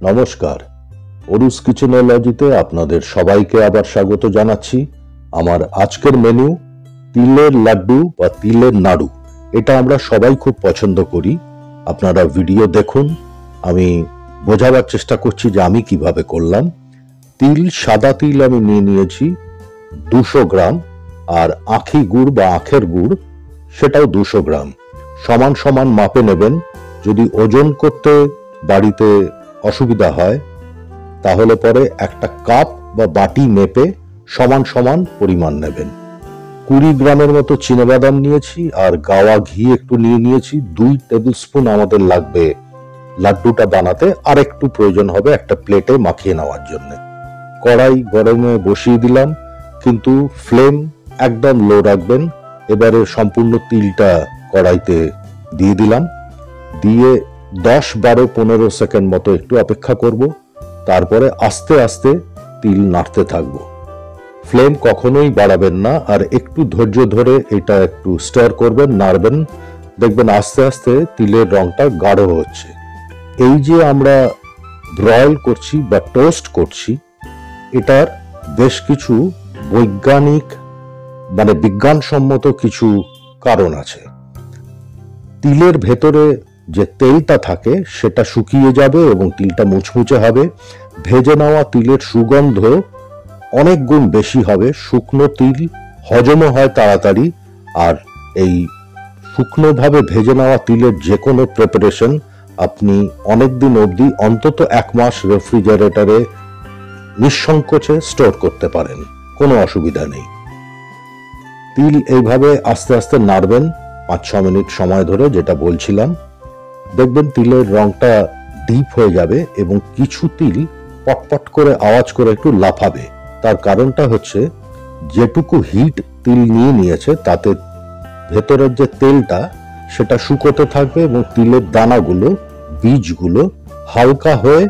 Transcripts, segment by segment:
নমস্কার, অরুস কিচেনোলজিতে আপনাদের সবাইকে আবার স্বাগত জানাচ্ছি। আমার আজকের মেনু তিলের লাড্ডু বা তিলের নাড়ু। এটা আমরা সবাই খুব পছন্দ করি। আপনারা ভিডিও দেখুন, আমি বোঝাবার চেষ্টা করছি যে আমি কিভাবে করলাম। সাদা তিল আমি নিয়ে নিয়েছি 200 গ্রাম, আর আখি গুড় বা আখের গুড় সেটাও 200 গ্রাম। সমান সমান মাপে নেবেন। যদি ওজন করতে বাড়িতে অসুবিধা হয় তাহলে পরে একটা কাপ বা বাটি মেপে সমান সমান পরিমাণ নেবেন। 20 গ্রামের মতো চিনাবাদাম নিয়েছি, আর গাওয়া ঘি একটু নিয়ে নিয়েছি। 2 টেবিল স্পুন আমাদের লাগবে লাড্ডুটা বানাতে, আর একটু প্রয়োজন হবে একটা প্লেটে মাখিয়ে নেওয়ার জন্য। কড়াই গরমে বসিয়ে দিলাম, কিন্তু ফ্লেম একদম লো রাখবেন। এবারে সম্পূর্ণ তিলটা কড়াইতে দিয়ে দিলাম, দিয়ে 10-12-15 সেকেন্ড মতো একটু অপেক্ষা করব। তারপরে আস্তে আস্তে তিল নাড়তে থাকব। ফ্লেম কখনোই বাড়াবেন না, আর একটু ধৈর্য ধরে এটা একটু স্টার করবেন, নাড়বেন। দেখবেন আস্তে আস্তে তিলের রংটা গাঢ় হচ্ছে। এই যে আমরা ব্রয়েল করছি বা টোস্ট করছি, এটার বেশ কিছু বৈজ্ঞানিক বিজ্ঞানসম্মত কিছু কারণ আছে। তিলের ভেতরে যে তেলটা থাকে সেটা শুকিয়ে যাবে এবং তিলটা মুচমুচে হবে। ভেজে নেওয়া তিলের সুগন্ধ অনেক গুণ বেশি হবে। শুকনো তিল হজমও হয় তাড়াতাড়ি, আর এই শুকনোভাবে ভেজে নেওয়া তিলের যে কোনো প্রিপারেশন আপনি অনেক দিন অবধি, অন্তত 1 মাস রেফ্রিজারেটরে নিঃসংকোচে স্টোর করতে পারেন, কোনো অসুবিধা নেই। তিল এইভাবে আস্তে আস্তে নাড়বেন 5-6 মিনিট সময় ধরে, যেটা বলছিলাম। দেখবেন তিলের রংটা ডিপ হয়ে যাবে এবং কিছু তিল পটপট করে আওয়াজ করে একটু লাফাবে। তার কারণটা হচ্ছে যেটুকু হিট তিল নিয়ে নিয়েছে তাতে ভেতরের যে তেলটা সেটা শুকোতে থাকবে এবং তিলের দানাগুলো, বীজগুলো হালকা হয়ে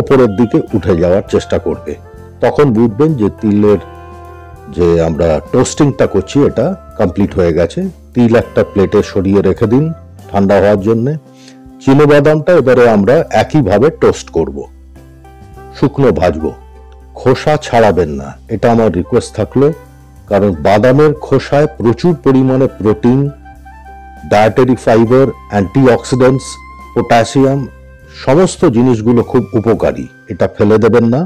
ওপরের দিকে উঠে যাওয়ার চেষ্টা করবে। তখন বুঝবেন যে তিলের যে আমরা টোস্টিংটা করছি এটা কমপ্লিট হয়ে গেছে। তিল একটা প্লেটে সরিয়ে রেখে দিন ঠান্ডা হওয়ার জন্য। চিনাবাদামটা এবারে আমরা একইভাবে টোস্ট করব, শুকনো ভাজবো। খোসা ছাড়াবেন না, এটা আমার রিকোয়েস্ট থাকলো, কারণ বাদামের খোসায় প্রচুর পরিমাণে protein, dietary fibre, antioxidants, potassium, সমস্ত জিনিসগুলো খুব উপকারী। এটা ফেলে দেবেন না।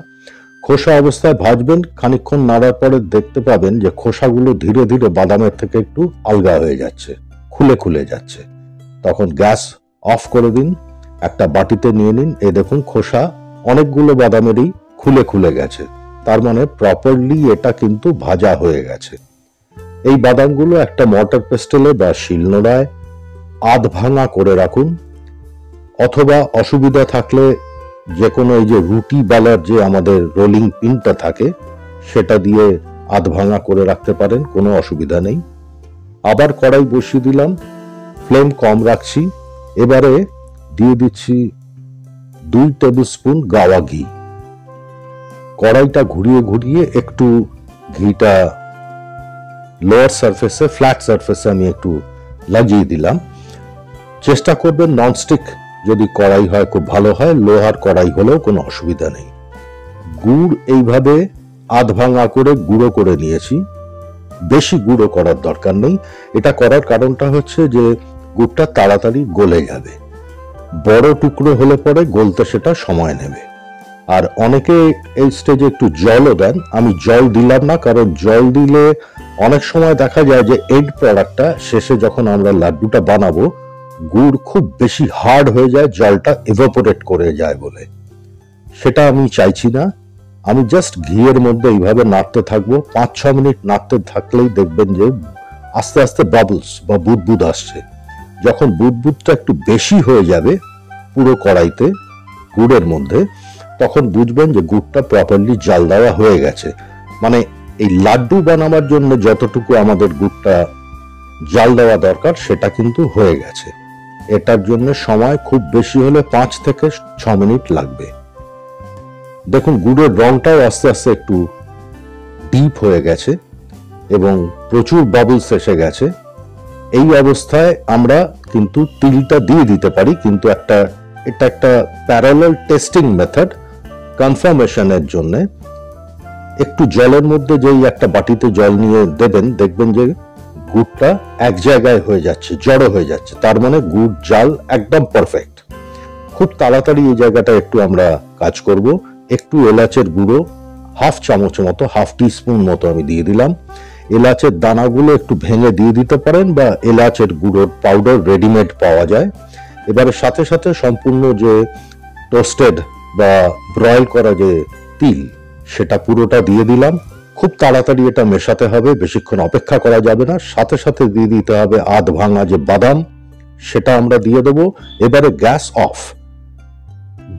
খোসা অবস্থায় ভাজবেন। খানিকক্ষণ নাড়ার পরে দেখতে পাবেন যে খোসাগুলো ধীরে ধীরে বাদামের থেকে একটু আলগা হয়ে যাচ্ছে, খুলে খুলে যাচ্ছে। তখন গ্যাস অফ করে দিন, একটা বাটিতে নিয়ে নিন। এই দেখুন খোসা অনেকগুলো বাদামেরই খুলে খুলে গেছে, তার মানে প্রপারলি এটা কিন্তু ভাজা হয়ে গেছে। এই বাদামগুলো একটা মর্টার পেস্টেলে বা শিলনোড়ায় আধ ভাঙা করে রাখুন, অথবা অসুবিধা থাকলে যে কোনো এই যে রুটি বেলার যে আমাদের রোলিং পিনটা থাকে সেটা দিয়ে আধ ভাঙা করে রাখতে পারেন, কোনো অসুবিধা নেই। আবার কড়াই বসিয়ে দিলাম, ফ্লেম কম রাখছি। এবারে দিয়ে দিচ্ছি 2 টেবিল স্পুন গাওয়া ঘি। কড়াইটা ঘুরিয়ে ঘুরিয়ে একটু ঘিটা লোয়ার সারফেসে, ফ্ল্যাট সারফেসে আমি একটু লাগিয়ে দিলাম। চেষ্টা করবেন ননস্টিক যদি কড়াই হয় খুব ভালো হয়, লোহার কড়াই হলেও কোনো অসুবিধা নেই। গুড় এইভাবে আধ ভাঙা করে গুঁড়ো করে নিয়েছি। বেশি গুঁড়ো করার দরকার নেই। এটা করার কারণটা হচ্ছে যে গুড়টা তাড়াতাড়ি গলে যাবে। বড় টুকরো হলে পরে গলতে সেটা সময় নেবে। আর অনেকে এই স্টেজে একটু জলও দেন। আমি জল দিলাম না, কারণ জল দিলে অনেক সময় দেখা যায় যে এন্ড প্রোডাক্টটা শেষে যখন আমরা লাড্ডুটা বানাবো গুড় খুব বেশি হার্ড হয়ে যায়, জলটা এভাপোরেট করে যায় বলে। সেটা আমি চাইছি না। আমি জাস্ট ঘিয়ের মধ্যে এইভাবে নাড়তে থাকবো। 5-6 মিনিট নাড়তে থাকলেই দেখবেন যে আস্তে আস্তে বাবলস বা বুদবুদ আসছে। যখন বুদবুদটা একটু বেশি হয়ে যাবে পুরো কড়াইতে গুড়ের মধ্যে, তখন বুঝবেন যে গুড়টা প্রপারলি জাল দেওয়া হয়ে গেছে। মানে এই লাড্ডু বানাবার জন্য যতটুকু আমাদের গুড়টা জাল দেওয়া দরকার সেটা কিন্তু হয়ে গেছে। এটার জন্য সময় খুব বেশি হলে 5 থেকে 6 মিনিট লাগবে। দেখুন গুড়ের রংটাও আস্তে আস্তে একটু ডিপ হয়ে গেছে এবং প্রচুর বাবলস এসে গেছে। এই অবস্থায় আমরা কিন্তু তিলটা দিয়ে দিতে পারি, কিন্তু একটা এটা একটা প্যারালাল টেস্টিং মেথড কনফার্মেশনের জন্য। একটু জলের মধ্যে যেই একটা বাটিতে জল নিয়ে দেবেন, দেখবেন যে গুড়টা এক জায়গায় হয়ে যাচ্ছে, জড়ো হয়ে যাচ্ছে, তার মানে গুড় জাল একদম পারফেক্ট। খুব তাড়াতাড়ি এই জায়গাটা একটু আমরা কাজ করব। একটু এলাচের গুঁড়ো হাফ চামচ মতো, হাফ টিস্পুন মতো আমি দিয়ে দিলাম। এলাচের দানাগুলো একটু ভেঙে দিয়ে দিতে পারেন, বা এলাচের গুঁড়োর পাউডার রেডিমেড পাওয়া যায়। এবারে সাথে সাথে সম্পূর্ণ যে টোস্টেড বা ব্রয়েল করা যে তিল, সেটা পুরোটা দিয়ে দিলাম। খুব তাড়াতাড়ি এটা মেশাতে হবে, বেশিক্ষণ অপেক্ষা করা যাবে না। সাথে সাথে দিয়ে দিতে হবে আধ ভাঙা যে বাদাম, সেটা আমরা দিয়ে দেবো। এবারে গ্যাস অফ।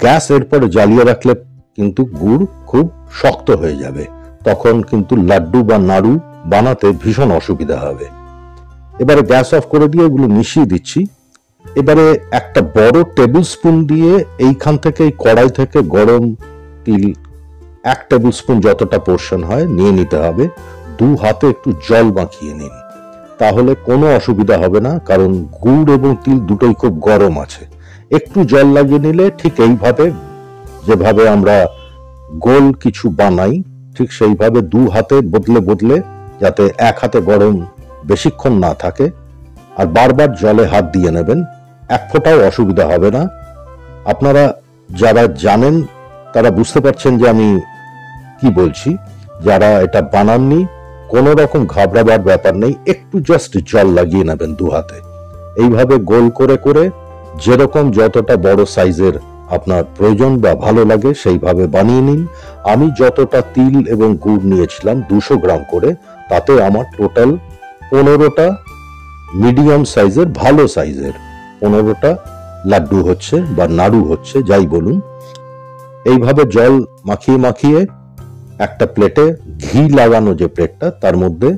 গ্যাস এরপরে জ্বালিয়ে রাখলে কিন্তু গুড় খুব শক্ত হয়ে যাবে, তখন কিন্তু লাড্ডু বা নাড়ু বানাতে ভীষণ অসুবিধা হবে। এবারে গ্যাস অফ করে দিয়ে এগুলো মিশিয়ে দিচ্ছি। এবারে একটা বড় টেবিল স্পুন দিয়ে এইখান থেকে, এই কড়াই থেকে গরম তিল 1 টেবিল স্পুন যতটা পোর্শন হয় নিয়ে নিতে হবে। 2 হাতে একটু জল মাখিয়ে নিন, তাহলে কোনো অসুবিধা হবে না, কারণ গুড় এবং তিল দুটোই খুব গরম আছে। একটু জল লাগিয়ে নিলে ঠিক এইভাবে, যেভাবে আমরা গোল কিছু বানাই, ঠিক সেইভাবে 2 হাতে বদলে বদলে, যাতে এক হাতে গরম বেশিক্ষণ না থাকে। আর বারবার জলে হাত দিয়ে নেবেন, এক ফোঁটাও অসুবিধা হবে না। আপনারা যারা জানেন তারা বুঝতে পারছেন যে আমি কি বলছি। যারা এটা বানাননি, কোনো রকম ঘাবড়াবার ব্যাপার নেই, একটু জাস্ট জল লাগিয়ে নেবেন 2 হাতে। এইভাবে গোল করে করে যেরকম যতটা বড় সাইজের আপনার প্রয়োজন বা ভালো লাগে সেইভাবে বানিয়ে নিন। আমি যতটা তিল এবং গুড় নিয়েছিলাম 200 গ্রাম করে, তাতে আমার টোটাল 15টা মিডিয়াম সাইজের, ভালো সাইজের 15টা লাড্ডু হচ্ছে বা নাড়ু হচ্ছে, যাই বলুন। এইভাবে জল মাখিয়ে মাখিয়ে একটা প্লেটে, ঘি লাগানো যে প্লেটটা, তার মধ্যে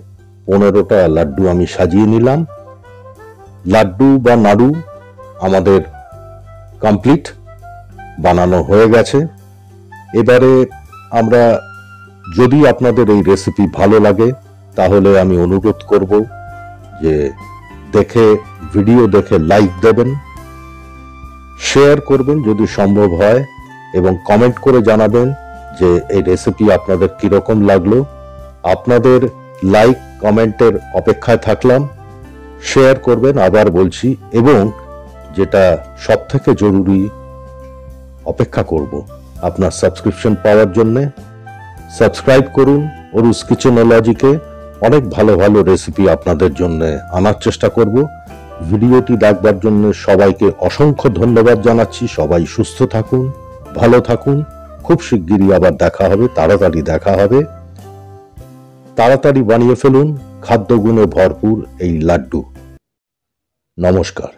15টা লাড্ডু আমি সাজিয়ে নিলাম। লাড্ডু বা নাড়ু আমাদের কমপ্লিট, বানানো হয়ে গেছে। এবারে আমরা, যদি আপনাদের এই রেসিপি ভালো লাগে, তাহলে আমি অনুরোধ করব যে ভিডিও দেখে লাইক দেবেন, শেয়ার করবেন যদি সম্ভব হয়, এবং কমেন্ট করে জানাবেন যে এই রেসিপি আপনাদের কিরকম লাগলো। আপনাদের লাইক কমেন্টের অপেক্ষায় থাকলাম। শেয়ার করবেন, আবার বলছি, এবং যেটা সব থেকে জরুরি, অপেক্ষা করব আপনার সাবস্ক্রিপশন পাওয়ার জন্য। সাবস্ক্রাইব করুন অরুস কিচেনোলজিকে। অনেক ভালো ভালো রেসিপি আপনাদের জন্য আনার চেষ্টা করব। ভিডিওটি দেখবার জন্য সবাইকে অসংখ্য ধন্যবাদ জানাচ্ছি। সবাই সুস্থ থাকুন, ভালো থাকুন। খুব শিগগিরই আবার দেখা হবে, তাড়াতাড়ি দেখা হবে। তাড়াতাড়ি বানিয়ে ফেলুন খাদ্যগুণে ভরপুর এই লাড্ডু। নমস্কার।